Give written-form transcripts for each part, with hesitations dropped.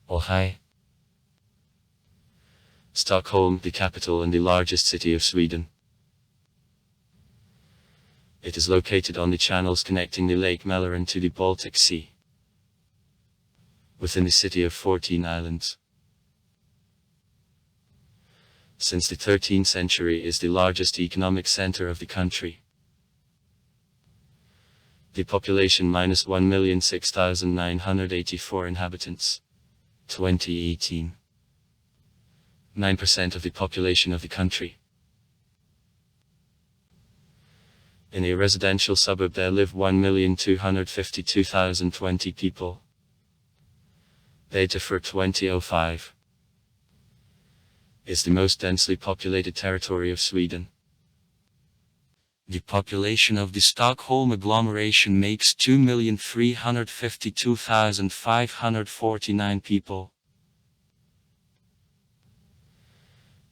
Oh hi. Stockholm, the capital and the largest city of Sweden. It is located on the channels connecting the Lake Mälaren to the Baltic Sea, within the city of 14 islands. Since the 13th century is the largest economic center of the country. The population -1,006,984 inhabitants. 2018. 9% of the population of the country. In a residential suburb there live 1,252,020 people. Data for 2005. Is the most densely populated territory of Sweden. The population of the Stockholm agglomeration makes 2,352,549 people.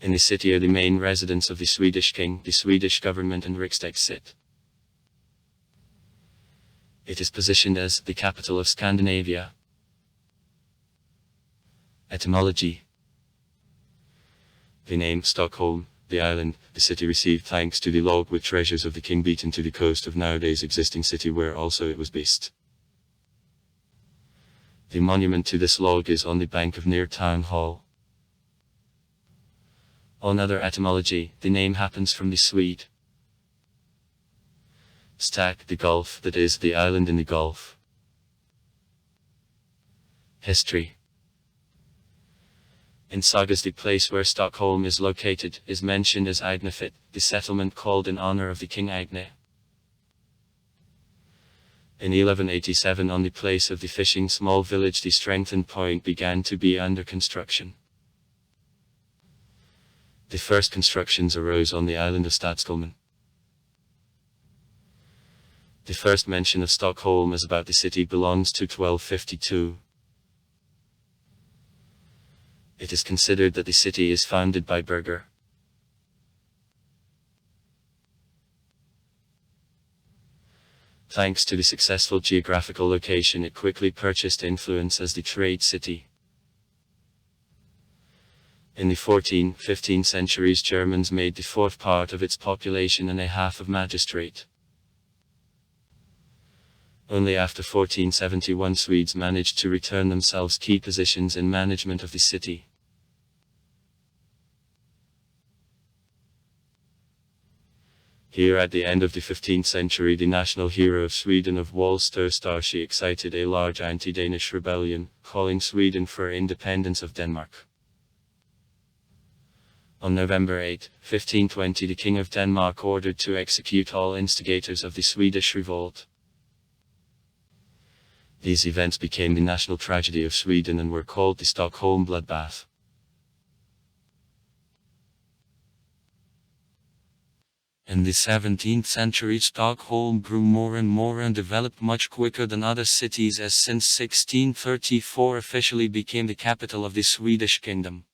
In the city are the main residence of the Swedish king, the Swedish government and Riksdag sit. It is positioned as the capital of Scandinavia. Etymology. The name Stockholm, the island, the city received thanks to the log with treasures of the king beaten to the coast of nowadays existing city where also it was based. The monument to this log is on the bank of near town hall. Another etymology, the name happens from the Swede stack, the gulf, that is, the island in the gulf. History. In sagas the place where Stockholm is located is mentioned as Agnefit, the settlement called in honor of the king Agne. In 1187 on the place of the fishing small village the strengthened point began to be under construction. The first constructions arose on the island of Stockholm. The first mention of Stockholm as about the city belongs to 1252. It is considered that the city is founded by Birger. Thanks to the successful geographical location it quickly purchased influence as the trade city. In the 14th, 15th centuries Germans made the fourth part of its population and a half of magistrate. Only after 1471 Swedes managed to return themselves key positions in management of the city. Here at the end of the 15th century the national hero of Sweden of Walster-Starshi excited a large anti-Danish rebellion, calling Sweden for independence of Denmark. On November 8, 1520 the King of Denmark ordered to execute all instigators of the Swedish revolt. These events became the national tragedy of Sweden and were called the Stockholm bloodbath. In the 17th century Stockholm grew more and more and developed much quicker than other cities as since 1634 officially became the capital of the Swedish kingdom.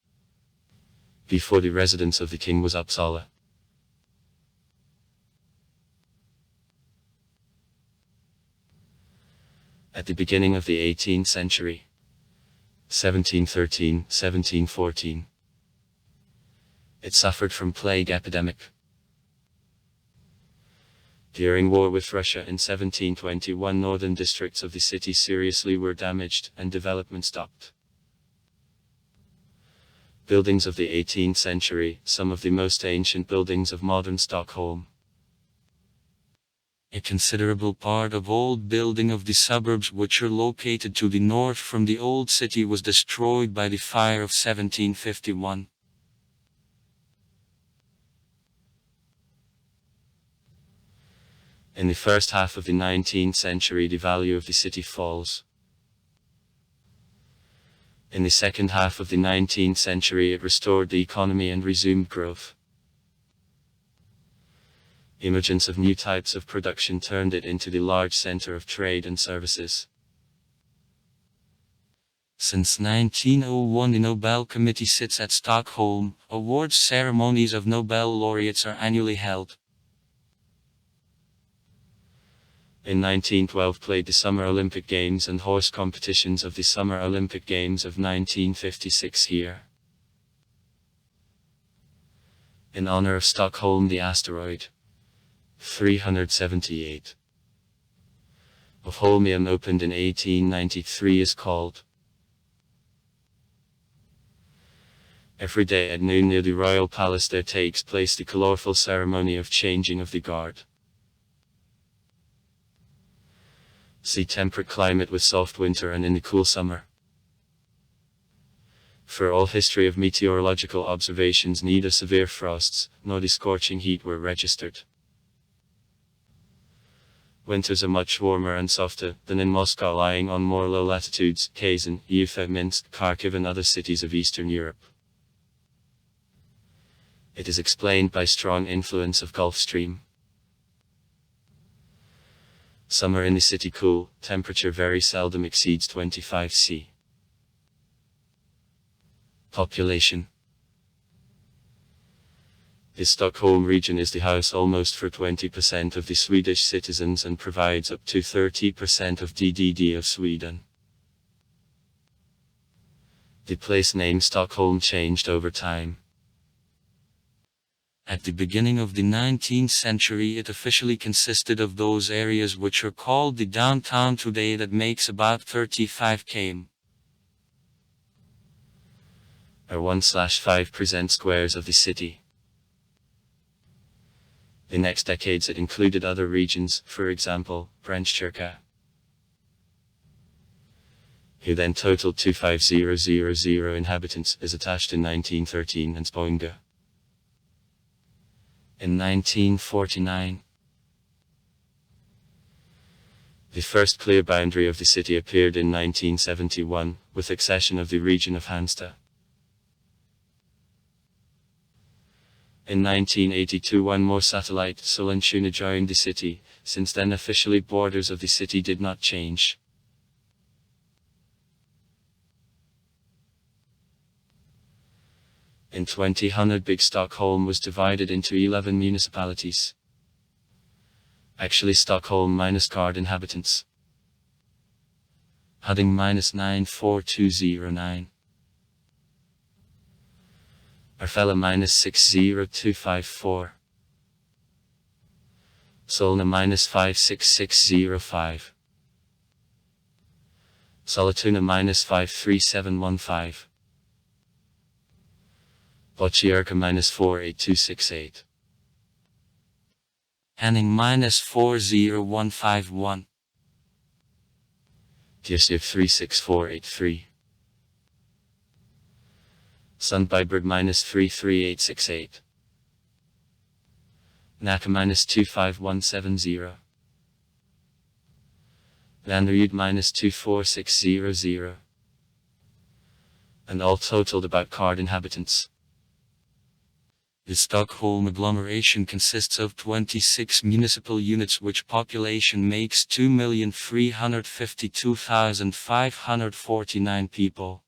Before the residence of the king was Uppsala. At the beginning of the 18th century, 1713, 1714, it suffered from plague epidemic. During war with Russia in 1721 northern districts of the city seriously were damaged and development stopped. Buildings of the 18th century, some of the most ancient buildings of modern Stockholm. A considerable part of old building of the suburbs which are located to the north from the old city was destroyed by the fire of 1751. In the first half of the 19th century the value of the city falls. In the second half of the 19th century it restored the economy and resumed growth. Emergence of new types of production turned it into the large center of trade and services. Since 1901 the Nobel Committee sits at Stockholm. Awards ceremonies of Nobel laureates are annually held. In 1912 played the Summer Olympic Games and horse competitions of the Summer Olympic Games of 1956 here. In honor of Stockholm, the asteroid 378 of Holmium opened in 1893 is called. Every day at noon near the Royal Palace there takes place the colorful ceremony of changing of the guard. See temperate climate with soft winter and in the cool summer. For all history of meteorological observations, neither severe frosts nor the scorching heat were registered. Winters are much warmer and softer than in Moscow, lying on more low latitudes, Kazan, Ufa, Minsk, Kharkiv and other cities of Eastern Europe. It is explained by strong influence of Gulf Stream. Summer in the city cool, temperature very seldom exceeds 25 C. Population. The Stockholm region is the house almost for 20% of the Swedish citizens and provides up to 30% of GDP of Sweden. The place name Stockholm changed over time. At the beginning of the 19th century it officially consisted of those areas which are called the downtown today, that makes about 35 km. Or 1/5% squares of the city. The next decades it included other regions, for example, Brandskirka, who then totaled 250,000 inhabitants, is attached in 1913, and Spånga. In 1949, the first clear boundary of the city appeared in 1971, with accession of the region of Halmstad. In 1982 one more satellite, Sollentuna, joined the city. Since then officially borders of the city did not change. In 2000 Big Stockholm was divided into 11 municipalities. Actually Stockholm minus card inhabitants. Hudding minus 94209. Arfella minus 60254. Solna minus 56605. Sollentuna minus 53715. Botkyrka minus 48268. Hanning minus 40151. Kiev 36483. Sundbyberg minus 33868. Nacka minus 25170. Landerud minus 24600. And all totaled about card inhabitants. The Stockholm agglomeration consists of 26 municipal units, which population makes 2,352,549 people.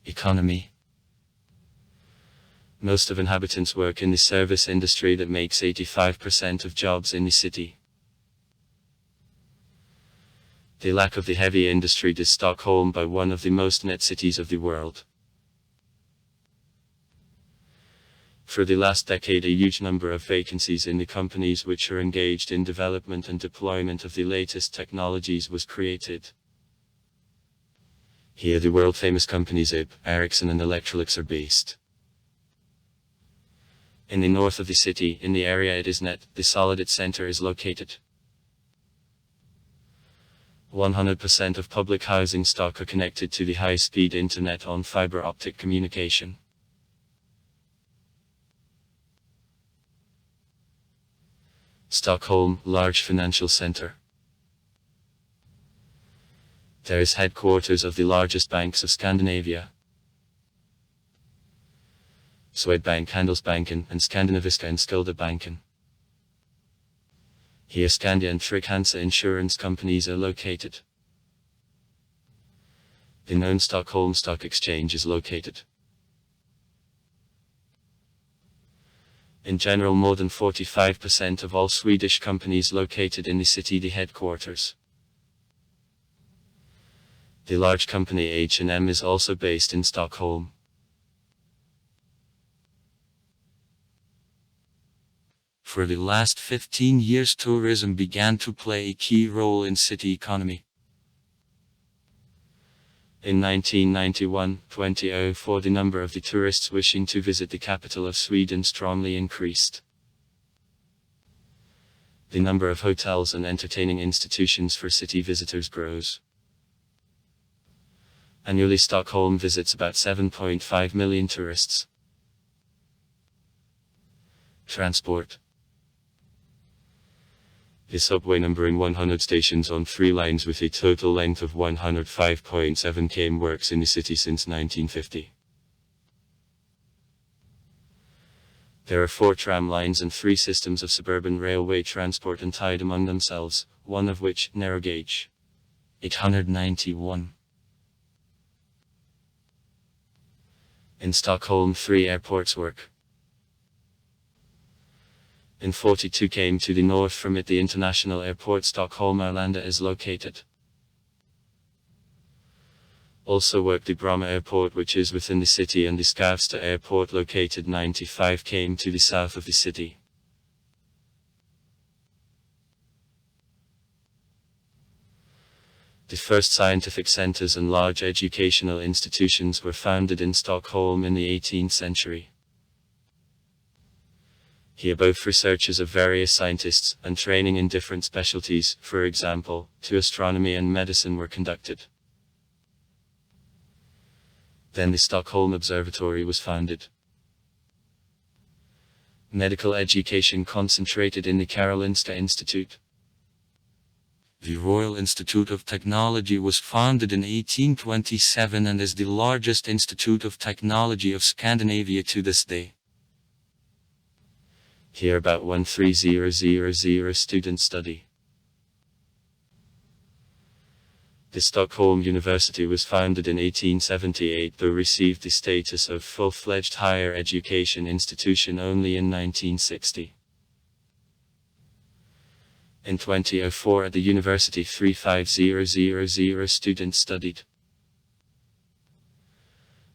Economy. Most of inhabitants work in the service industry that makes 85% of jobs in the city. The lack of the heavy industry does Stockholm by one of the most net cities of the world. For the last decade a huge number of vacancies in the companies which are engaged in development and deployment of the latest technologies was created. Here the world-famous companies IBM, Ericsson and Electrolux are based. In the north of the city, in the area it is net, the Solidit Center is located. 100% of public housing stock are connected to the high-speed internet on fiber optic communication. Stockholm, large financial center. There is headquarters of the largest banks of Scandinavia. Swedbank, Handelsbanken, and Skandinaviska and Skuldabanken. Here Skandia and Trygg-Hansa insurance companies are located. The known Stockholm Stock Exchange is located. In general, more than 45% of all Swedish companies located in the city the headquarters. The large company H&M is also based in Stockholm. For the last 15 years, tourism began to play a key role in city economy. In 1991-2004, the number of the tourists wishing to visit the capital of Sweden strongly increased. The number of hotels and entertaining institutions for city visitors grows. Annually, Stockholm visits about 7.5 million tourists. Transport. The subway, numbering 100 stations on 3 lines with a total length of 105.7 km, works in the city since 1950. There are 4 tram lines and 3 systems of suburban railway transport untied among themselves, one of which, narrow gauge. 891. In Stockholm, 3 airports work. In 42 km to the north from it, the international airport Stockholm Arlanda is located. Also work the Bromma Airport, which is within the city, and the Skavsta Airport, located 95 km to the south of the city. The first scientific centers and large educational institutions were founded in Stockholm in the 18th century. Here both researches of various scientists and training in different specialties, for example, to astronomy and medicine, were conducted. Then the Stockholm Observatory was founded. Medical education concentrated in the Karolinska Institute. The Royal Institute of Technology was founded in 1827 and is the largest institute of technology of Scandinavia to this day. Here about 13,000 students study. The Stockholm University was founded in 1878, though received the status of full-fledged higher education institution only in 1960. In 2004 at the university 35,000 students studied.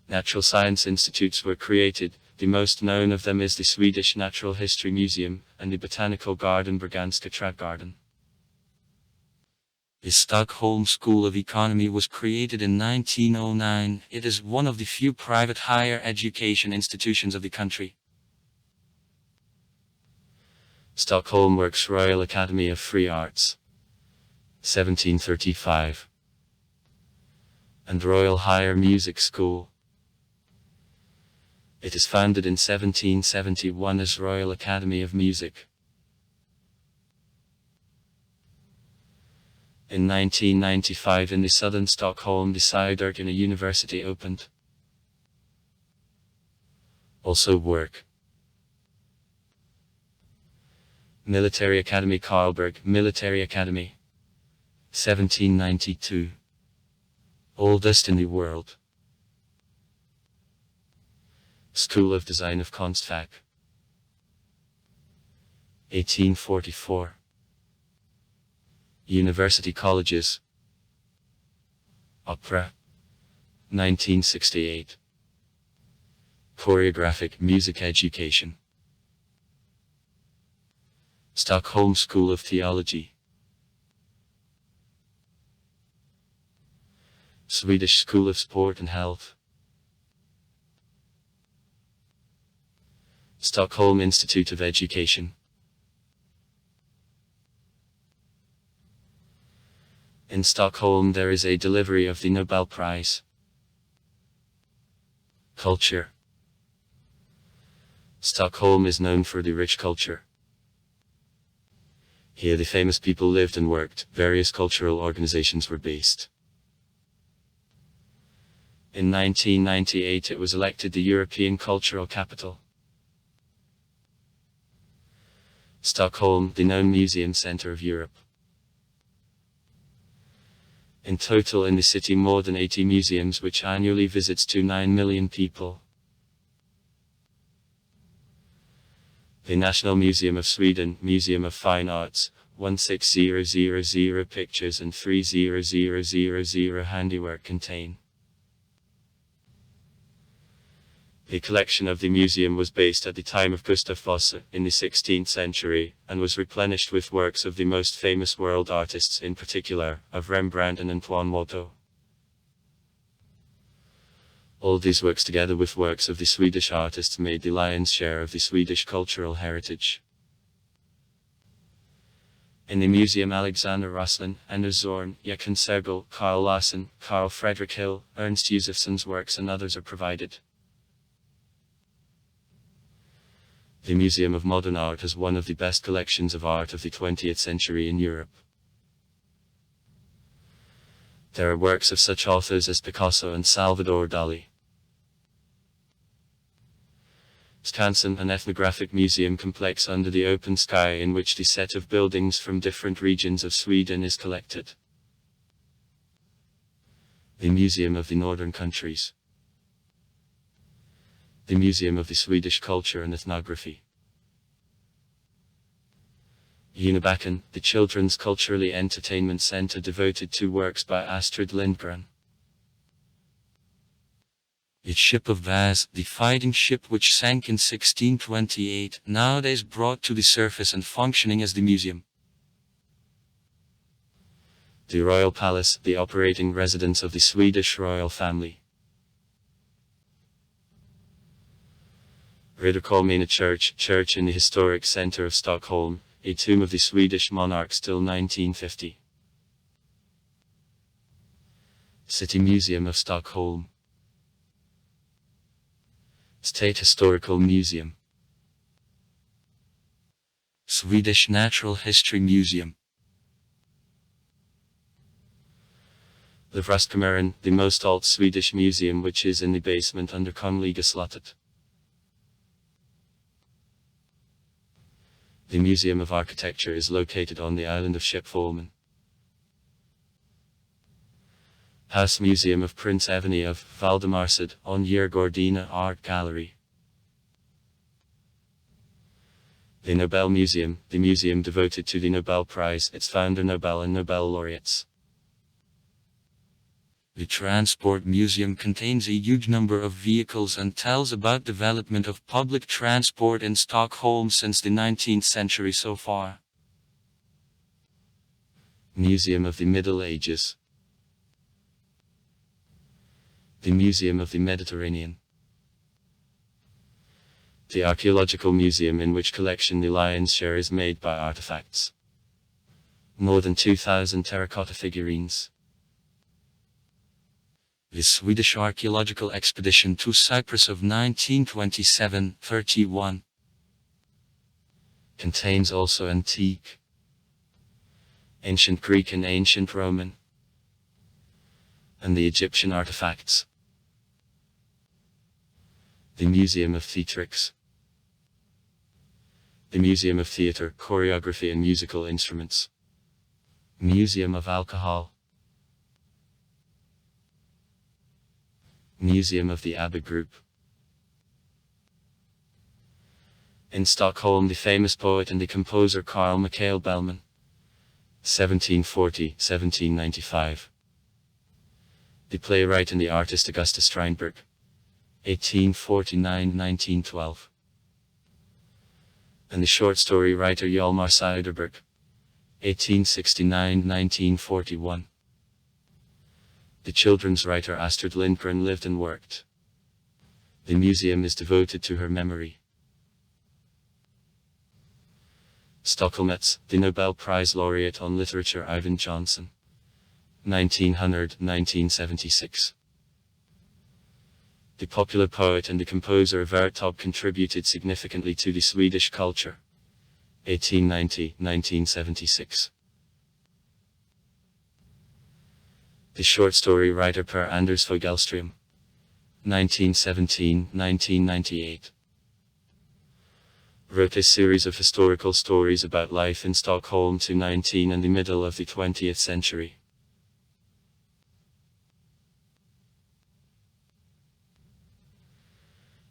Natural science institutes were created. The most known of them is the Swedish Natural History Museum, and the Botanical Garden Berganska Trädgården. The Stockholm School of Economy was created in 1909. It is one of the few private higher education institutions of the country. Stockholm Works Royal Academy of Free Arts, 1735. And Royal Higher Music School. It is founded in 1771 as Royal Academy of Music. In 1995 in the southern Stockholm, the Södertörn University opened. Also work. Military Academy Karlberg, Military Academy, 1792. Oldest in the world. School of Design of Konstfack, 1844. University Colleges. Opera, 1968. Choreographic Music Education. Stockholm School of Theology. Swedish School of Sport and Health. Stockholm Institute of Education. In Stockholm there is a delivery of the Nobel Prize. Culture. Stockholm is known for the rich culture. Here the famous people lived and worked. Various cultural organizations were based. In 1998 it was elected the European Cultural Capital. Stockholm, the known museum center of Europe. In total in the city more than 80 museums, which annually visits to 9 million people. The National Museum of Sweden, Museum of Fine Arts, 16000 pictures and 30000 handiwork contain. The collection of the museum was based at the time of Gustav Vasa in the 16th century, and was replenished with works of the most famous world artists, in particular, of Rembrandt and Antoine Watteau. All these works together with works of the Swedish artists made the lion's share of the Swedish cultural heritage. In the museum Alexander Roslin, Anders Zorn, Jochen Sergel, Carl Larsson, Carl Fredrik Hill, Ernst Josefsson's works and others are provided. The Museum of Modern Art has one of the best collections of art of the 20th century in Europe. There are works of such authors as Picasso and Salvador Dali. Skansen, an ethnographic museum complex under the open sky in which the set of buildings from different regions of Sweden is collected. The Museum of the Northern Countries. The Museum of the Swedish Culture and Ethnography. Unibacken, the children's culturally entertainment center devoted to works by Astrid Lindgren. The Ship of Vaz, the fighting ship which sank in 1628, nowadays brought to the surface and functioning as the museum. The Royal Palace, the operating residence of the Swedish royal family. Riddarholmene church in the historic center of Stockholm, a tomb of the Swedish monarch still 1950. City Museum of Stockholm. State Historical Museum. Swedish Natural History Museum. The Vrastkammaren, the most old Swedish museum which is in the basement under Kungliga slottet. The Museum of Architecture is located on the island of Skeppsholmen. House Museum of Prince Evany of Valdemarsud on Djurgården Art Gallery. The Nobel Museum, the museum devoted to the Nobel Prize, its founder Nobel and Nobel laureates. The Transport Museum contains a huge number of vehicles and tells about development of public transport in Stockholm since the 19th century so far. Museum of the Middle Ages. The Museum of the Mediterranean. The Archaeological Museum, in which collection the lion's share is made by artifacts. More than 2,000 terracotta figurines. The Swedish archaeological expedition to Cyprus of 1927-31 contains also antique, ancient Greek and ancient Roman, and the Egyptian artifacts. The Museum of Theatrics. The Museum of Theatre, Choreography and Musical Instruments. Museum of Alcohol. Museum of the ABBA Group. In Stockholm, the famous poet and the composer Carl Michael Bellman, 1740-1795. The playwright and the artist Augusta Strindberg, 1849-1912. And the short story writer Hjalmar Söderberg, 1869-1941. The children's writer Astrid Lindgren lived and worked. The museum is devoted to her memory. Stockholmets, the Nobel Prize laureate on literature Ivan Johnson, 1900-1976. The popular poet and the composer Vertov contributed significantly to the Swedish culture, 1890-1976. The short story writer Per Anders Fogelström, 1917-1998. Wrote a series of historical stories about life in Stockholm to 19 and the middle of the 20th century.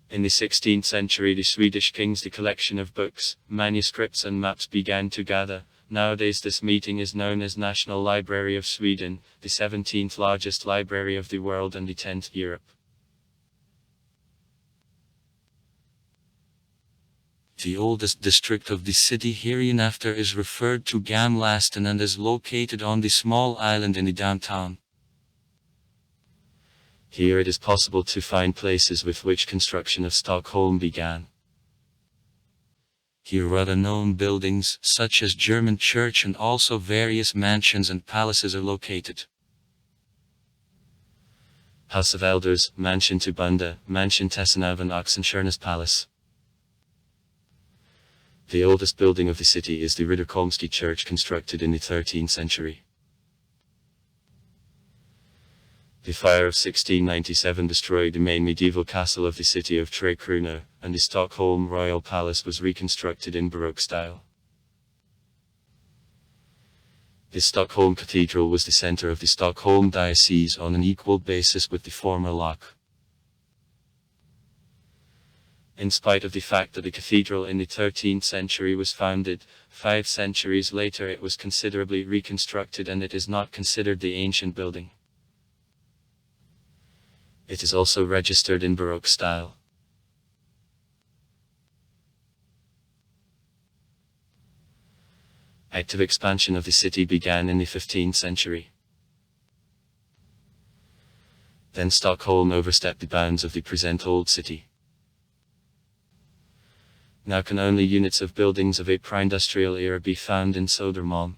In the 16th century, the Swedish kings, the collection of books, manuscripts and maps began to gather. Nowadays this meeting is known as National Library of Sweden, the 17th largest library of the world and the 10th Europe. The oldest district of the city hereinafter is referred to Gamlasten and is located on the small island in the downtown. Here it is possible to find places with which construction of Stockholm began. Here other known buildings, such as German church and also various mansions and palaces are located. House of Elders, Mansion to Bunda, Mansion Tessenov and Oxenstiernas Palace. The oldest building of the city is the Riddarholmski Church, constructed in the 13th century. The fire of 1697 destroyed the main medieval castle of the city of Träkrona, and the Stockholm Royal Palace was reconstructed in Baroque style. The Stockholm Cathedral was the center of the Stockholm diocese on an equal basis with the former Lock. In spite of the fact that the cathedral in the 13th century was founded, 5 centuries later it was considerably reconstructed and it is not considered the ancient building. It is also registered in Baroque style. Active expansion of the city began in the 15th century. Then Stockholm overstepped the bounds of the present Old City. Now can only units of buildings of a pre-industrial era be found in Södermalm.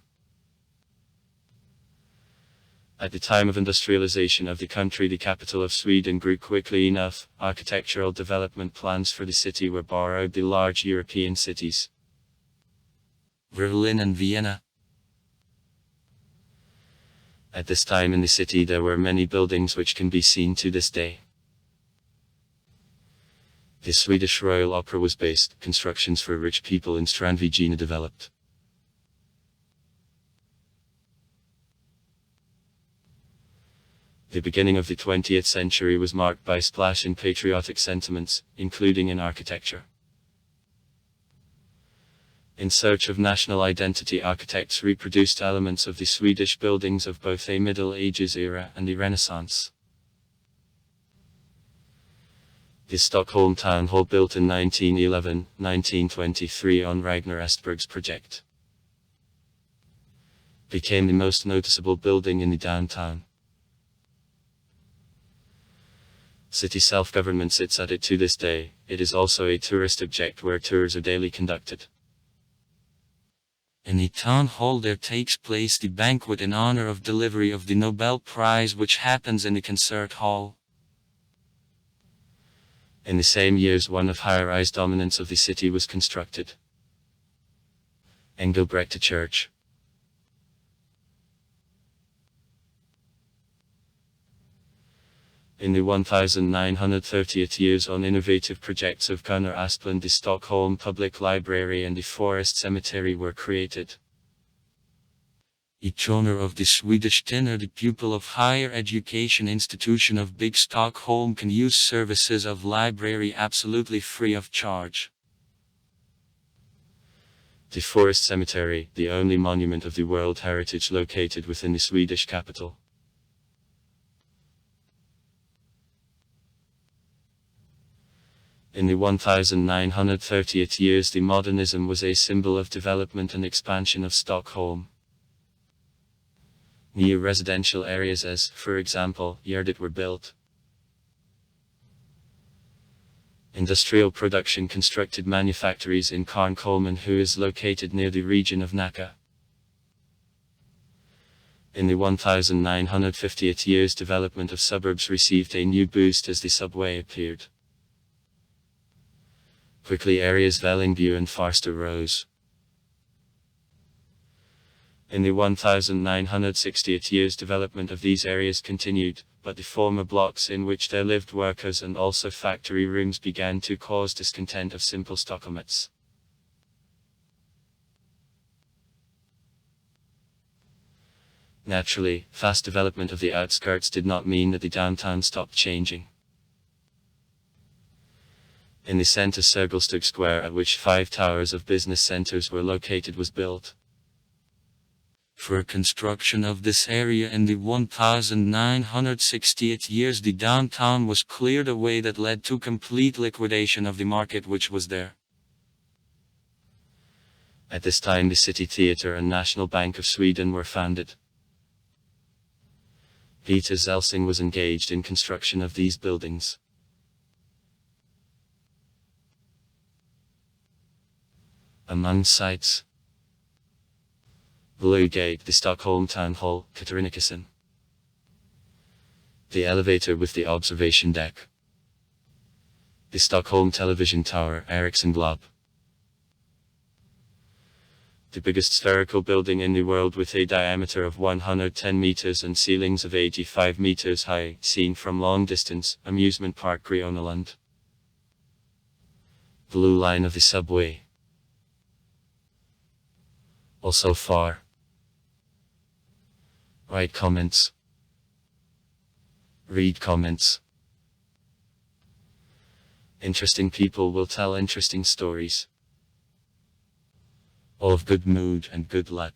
At the time of industrialization of the country, the capital of Sweden grew quickly enough. Architectural development plans for the city were borrowed the large European cities, Berlin and Vienna. At this time in the city there were many buildings which can be seen to this day. The Swedish Royal Opera was based, constructions for rich people in Strandvägen developed. The beginning of the 20th century was marked by splash in patriotic sentiments, including in architecture. In search of national identity, architects reproduced elements of the Swedish buildings of both a Middle Ages era and the Renaissance. The Stockholm Town Hall, built in 1911-1923 on Ragnar Estberg's project, became the most noticeable building in the downtown. City self-government sits at it to this day. It is also a tourist object where tours are daily conducted. In the town hall there takes place the banquet in honor of delivery of the Nobel Prize, which happens in the concert hall. In the same years one of high-rise dominance of the city was constructed, Engelbrekta Church. In the 1930th years on innovative projects of Gunnar Asplund, the Stockholm Public Library and the Forest Cemetery were created. Each owner of the Swedish tenor, the pupil of higher education institution of Big Stockholm, can use services of library absolutely free of charge. The Forest Cemetery, the only monument of the World Heritage located within the Swedish capital. In the 1930th years the modernism was a symbol of development and expansion of Stockholm. New residential areas as, for example, Gärdet were built. Industrial production constructed manufactories in Kvarnholmen, who is located near the region of Nacka. In the 1950th years development of suburbs received a new boost as the subway appeared. Quickly areas Vällingby and Farsta rose. In the 1960th years development of these areas continued, but the former blocks in which there lived workers and also factory rooms began to cause discontent of simple Stockholmites. Naturally, fast development of the outskirts did not mean that the downtown stopped changing. In the center circle Stock Square, at which 5 towers of business centers were located, was built. For construction of this area in the 1968 years, the downtown was cleared away. That led to complete liquidation of the market which was there. At this time the City Theatre and National Bank of Sweden were founded. Peter Zelsing was engaged in construction of these buildings. Among sites: Blue Gate, the Stockholm Town Hall, Katarinakusen. The elevator with the observation deck. The Stockholm Television Tower, Ericsson Globe. The biggest spherical building in the world, with a diameter of 110 meters and ceilings of 85 meters high, seen from long distance, amusement park Grönaland. Blue line of the subway. Also far. Write comments. Read comments. Interesting people will tell interesting stories. All of good mood and good luck.